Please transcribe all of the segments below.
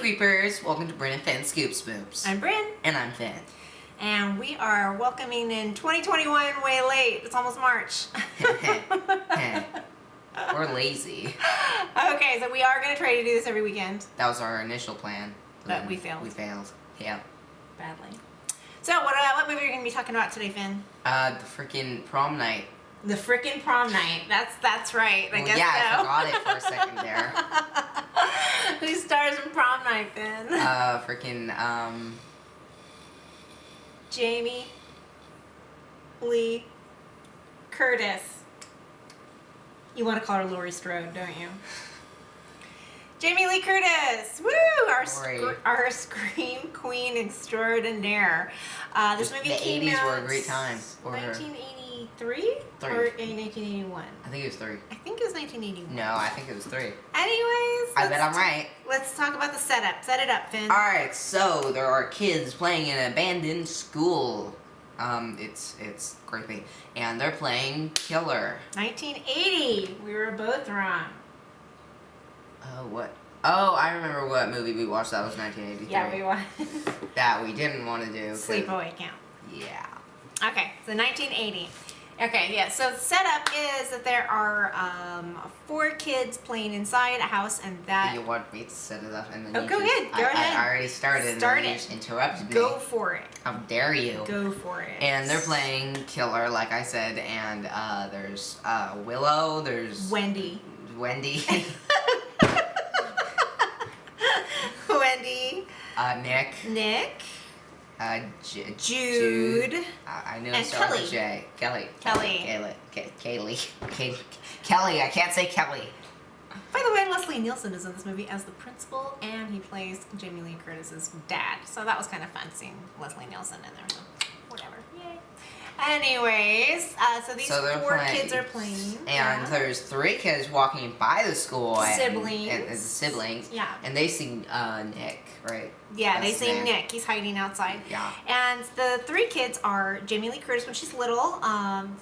Creepers, welcome to Bryn and Phin Spoops. I'm Bryn. And I'm Phin. And we are welcoming in 2021 way late. It's almost March. We're lazy. Okay, so we are going to try to do this every weekend. That was our initial plan. But we failed. We failed. Yeah. Badly. So what movie are you going to be talking about today, Phin? The freaking Prom Night. The frickin' Prom Night. That's right. I guess I so. forgot it for a second there. Who stars in Prom Night, Phin? Jamie Lee Curtis. You want to call her Laurie Strode, don't you? Jamie Lee Curtis, woo! Our scream queen extraordinaire. This movie came out. The 80s were a great time for 1983 or 1981. I think it was 3. I think it was 1981. No, I think it was 3. Anyways, I bet I'm right. Let's talk about the setup. Set it up, Phin. All right, so there are kids playing in an abandoned school. It's creepy, and they're playing Killer. 1980. We were both wrong. Oh, what? Oh, I remember what movie we watched. That was 1983. Yeah, we watched. That we didn't want to do. Sleepaway Camp. Yeah. Okay, so 1980. Okay, yeah, so the setup is that there are 4 kids playing inside a house, and that... You want me to set it up and then go ahead. I already started Start and then it. you just interrupted me. Go for it. How dare you? Go for it. And they're playing Killer, like I said, and there's Willow, there's... Wendy. Wendy. Wendy. Nick. Jude. I knew and it started Kelly. with J. Kelly. Kelly. I can't say Kelly. By the way, Leslie Nielsen is in this movie as the principal, and he plays Jamie Lee Curtis's dad. So that was kind of fun seeing Leslie Nielsen in there. So whatever. Yay. Anyways, so these 4 kids are playing. And there's 3 kids walking by the school. Siblings. And siblings. Yeah. And they see Nick, right? Yeah, That's they see Nick. He's hiding outside. Yeah. And the 3 kids are Jamie Lee Curtis when she's little.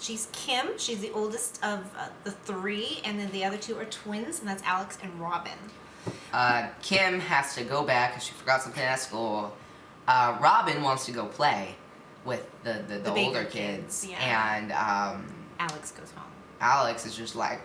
She's Kim. She's the oldest of the 3. And then the other 2 are twins, and that's Alex and Robin. Kim has to go back because she forgot something at school. Robin wants to go play with the older kids. Yeah. And Alex goes home. Alex is just like,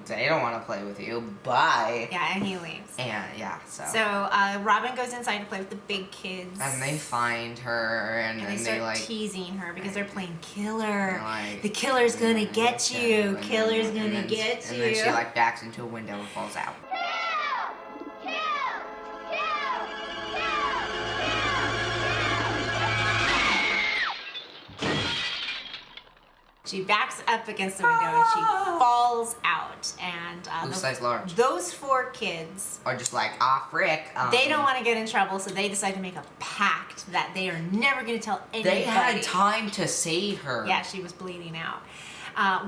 they don't want to play with you. Bye. Yeah, and he leaves. And yeah, so. So Robin goes inside to play with the big kids. And they find her, and they then start they like teasing her because they're playing Killer. Like, the killer's gonna get you. Killer's gonna get you. And then she like backs into a window and falls out. She backs up against the window and she falls out. And Who size large? Those 4 kids are just like, frick. They don't want to get in trouble, so they decide to make a pact that they are never going to tell anybody. They had time to save her. Yeah, she was bleeding out.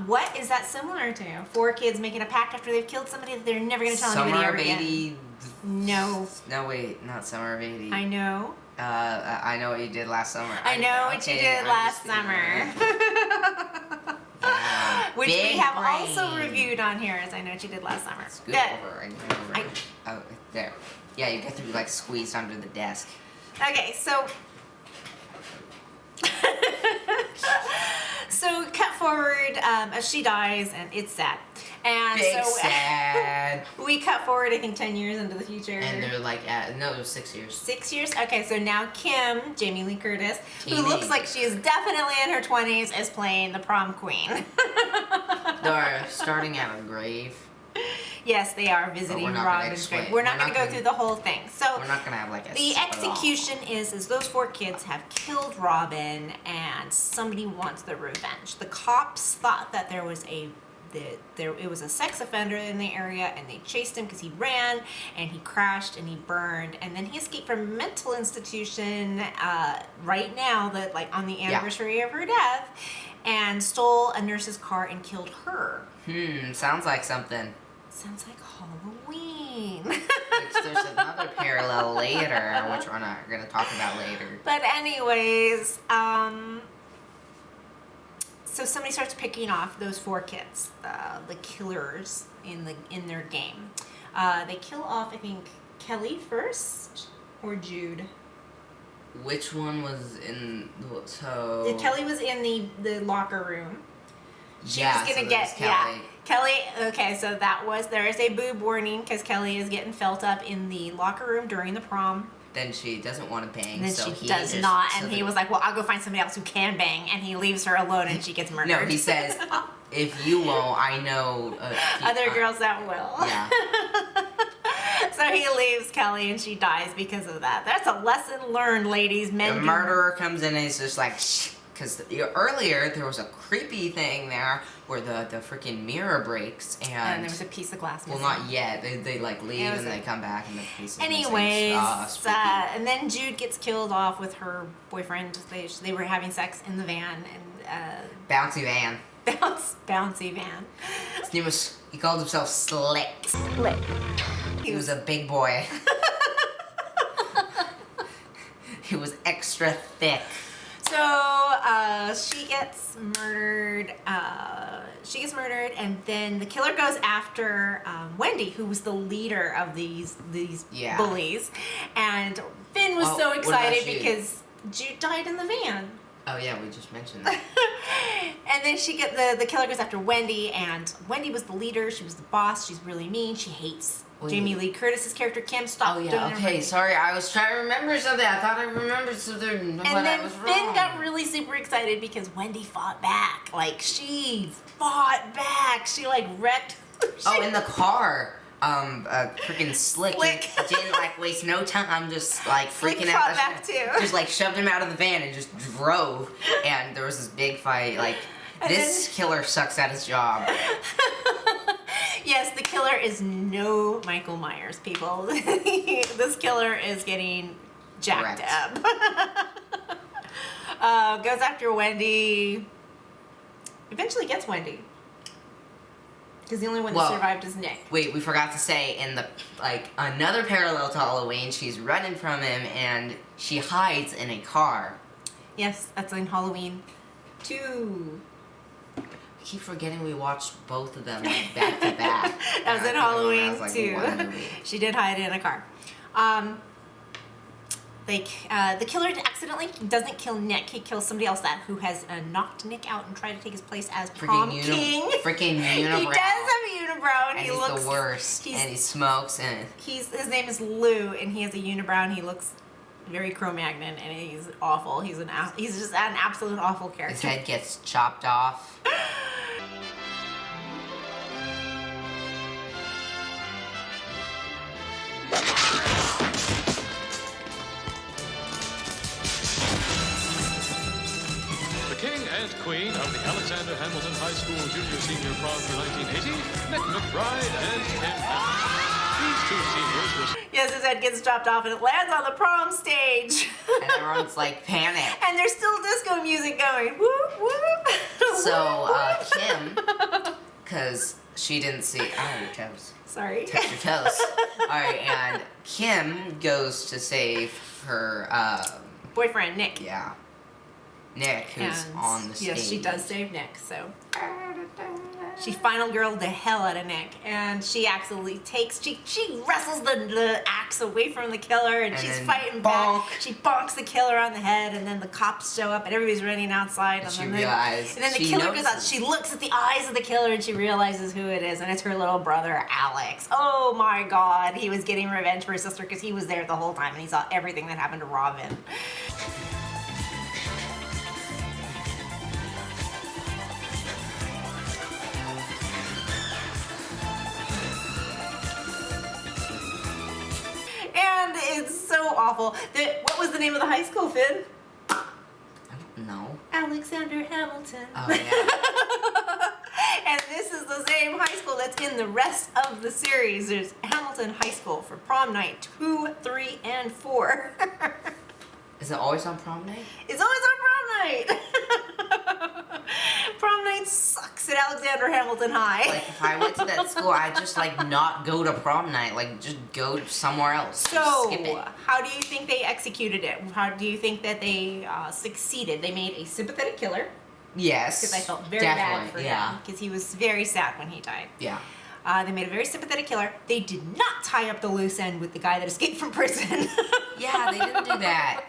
What is that similar to? 4 kids making a pact after they've killed somebody that they're never going to tell anybody ever again. No. No, wait, not Summer of 80. I know. I know what you did last summer. I know what you did last summer. Yeah. Which Big we have brain. also reviewed on here, as I know what you did last summer. Scoot over and over. Oh, there. Yeah, you get to be like squeezed under the desk. Okay, so so cut forward as she dies, and it's sad. And Big so sad. we cut forward, I think, 10 years into the future. And they're like, no, it was 6 years. 6 years? Okay, so now Kim, Jamie Lee Curtis, Teenage. who looks like she is definitely in her 20s, is playing the prom queen. They're starting at a grave. Yes, they are visiting Robin's grave. We're not going to go through the whole thing. So we're not going to have like a... The execution is those 4 kids have killed Robin, and somebody wants their revenge. The cops thought that there was it was a sex offender in the area, and they chased him because he ran and he crashed and he burned, and then he escaped from a mental institution right now, that like on the anniversary of her death, and stole a nurse's car and killed her. Sounds like something. Sounds like Halloween. Which there's another parallel later, which we're not going to talk about later. But anyways, so somebody starts picking off those 4 kids, the killers in their game. They kill off, I think, Kelly first. or Jude? Which one was in so? Kelly was in the locker room. She Yeah, was gonna so get Kelly. Kelly. Okay, so there is a boob warning because Kelly is getting felt up in the locker room during the prom. Then she doesn't want to bang. And then so she he does just, not, so and he was like, "Well, I'll go find somebody else who can bang," and he leaves her alone, and she gets murdered. No, he says, "If you won't, I know other girls that will." Yeah. So he leaves Kelly, and she dies because of that. That's a lesson learned, ladies. Men. The murderer comes in and he's just like, shh. Because earlier there was a creepy thing there where the freaking mirror breaks and there was a piece of glass missing. Well, not yet. They like leave and they come back and the piece is Anyways, missing. and then Jude gets killed off with her boyfriend. They were having sex in the van and Bouncy van. bouncy van. His name was. He called himself Slick. Slick. He was a big boy. He was extra thick. So she gets murdered. And then the killer goes after Wendy, who was the leader of these bullies. And Phin was so excited because Jude died in the van. Oh yeah, we just mentioned that. And then the killer goes after Wendy, and Wendy was the leader. She was the boss. She's really mean. She hates Jamie Lee Curtis's character Kim. Stop. Oh yeah. Okay. Sorry, I was trying to remember something. I thought I remembered something. And then Phin got really super excited because Wendy fought back. Like she fought back. She like wrecked. In the car. Freaking Slick didn't like waste no time, just like freaking out. Back too. Just like shoved him out of the van and just drove. And there was this big fight. Like this killer sucks at his job. Yes, the killer is no Michael Myers, people. This killer is getting jacked up. Goes after Wendy. Eventually gets Wendy. Because the only one that survived is Nick. Wait, we forgot to say in the another parallel to Halloween, she's running from him and she hides in a car. Yes, that's in Halloween 2. I keep forgetting we watched both of them like, back to back. That was in Halloween 2. She did hide in a car. The killer accidentally doesn't kill Nick. He kills somebody else who has knocked Nick out and tried to take his place as prom king. Freaking unibrow. He does have a unibrow, and he he's looks the worst. And he smokes and his name is Lou, and he has a unibrow, and he looks very Cro-Magnon, and he's awful. He's just an absolute awful character. His head gets chopped off. And queen of the Alexander Hamilton High School Junior-Senior Prom for 1980, Nick McBride and Kim Hamilton. These two seniors were... Yes, his head gets chopped off and it lands on the prom stage. And everyone's like panicked. And there's still disco music going. Whoop, whoop. So, Kim, because she didn't see... Oh, your toes. Sorry. Touch your toes. Alright, and Kim goes to save her... boyfriend, Nick. Yeah. Nick, who's on the stage. Yes, she does save Nick, so. She final girled the hell out of Nick, and she actually she wrestles the axe away from the killer, and she's fighting back. She bonks the killer on the head, and then the cops show up, and everybody's running outside. And then the killer goes out. She looks at the eyes of the killer, and she realizes who it is, and it's her little brother, Alex. Oh my God, he was getting revenge for his sister because he was there the whole time, and he saw everything that happened to Robin. And it's so awful. What was the name of the high school, Phin? I don't know. Alexander Hamilton. Oh, yeah. And this is the same high school that's in the rest of the series. There's Hamilton High School for Prom Night 2, 3, and 4. Is it always on prom night? It's always on prom night. Prom night sucks at Alexander Hamilton High. Like, if I went to that school, I'd just, like, not go to prom night. Like, just go somewhere else. So, skip it. How do you think they executed it? How do you think that they succeeded? They made a sympathetic killer. Yes. Because I felt very bad for him. Because he was very sad when he died. Yeah. They made a very sympathetic killer. They did not tie up the loose end with the guy that escaped from prison. Yeah, they didn't do that.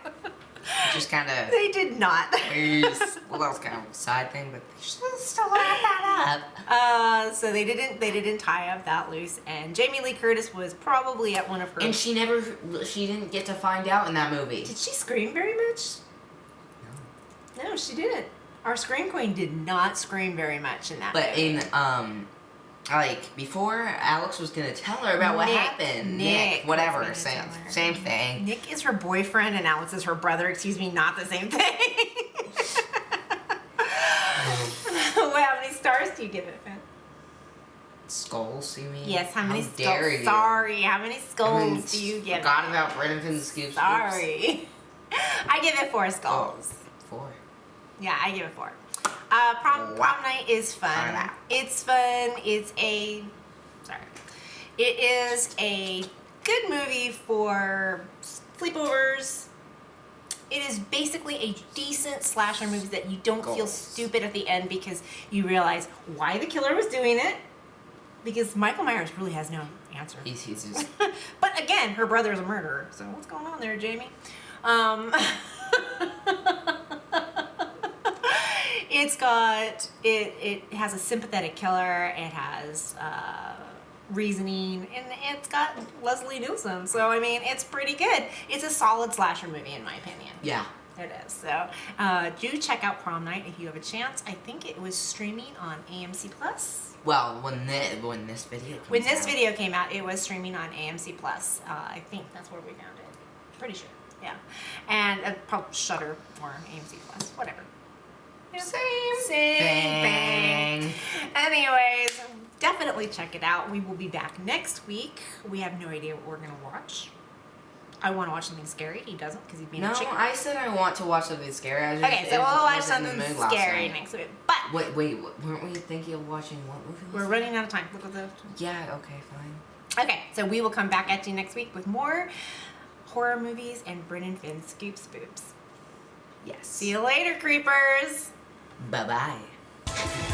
Just kind of. They did not. Well, that was kind of a side thing, but they should have still had that up. So they didn't tie up that loose end. Jamie Lee Curtis was probably at one of her. And she didn't get to find out in that movie. Did she scream very much? No, she didn't. Our Scream Queen did not scream very much in that movie. But like, before Alex was gonna tell her about what happened. Nick, whatever, same thing. Nick is her boyfriend and Alex is her brother. Excuse me, not the same thing. Well, how many stars do you give it, Phin? Skulls, you mean? Yes, how many skulls? Dare you? Sorry, how many skulls do you give Forgot it? about Bryn and Phin's Scoops. Sorry. I give it 4 skulls. Oh, 4. Yeah, I give it 4. Prom Night is fun. It's fun. It is a good movie for sleepovers. It is basically a decent slasher movie that you don't feel stupid at the end because you realize why the killer was doing it. Because Michael Myers really has no answer. He's just... But again, her brother is a murderer. So what's going on there, Jamie? It has a sympathetic killer. It has reasoning, and it's got Leslie Nielsen. So I mean, it's pretty good. It's a solid slasher movie in my opinion. Yeah. It is. So do check out Prom Night if you have a chance. I think it was streaming on AMC Plus. Well, when this video came out, it was streaming on AMC Plus. I think that's where we found it. Pretty sure. Yeah. And probably Shudder or AMC Plus, whatever. Yeah. Same thing. Anyways, definitely check it out. We will be back next week. We have no idea what we're going to watch. I want to watch something scary. He doesn't because he's being a chicken. No, I said I want to watch something scary. Okay, so we'll watch something scary next week. But wait, weren't we thinking of watching what movie? We're running out of time. Look at the... Yeah, okay, fine. Okay, so we will come back at you next week with more horror movies and Bryn and Phin Spoops. Yes. See you later, creepers. Bye-bye.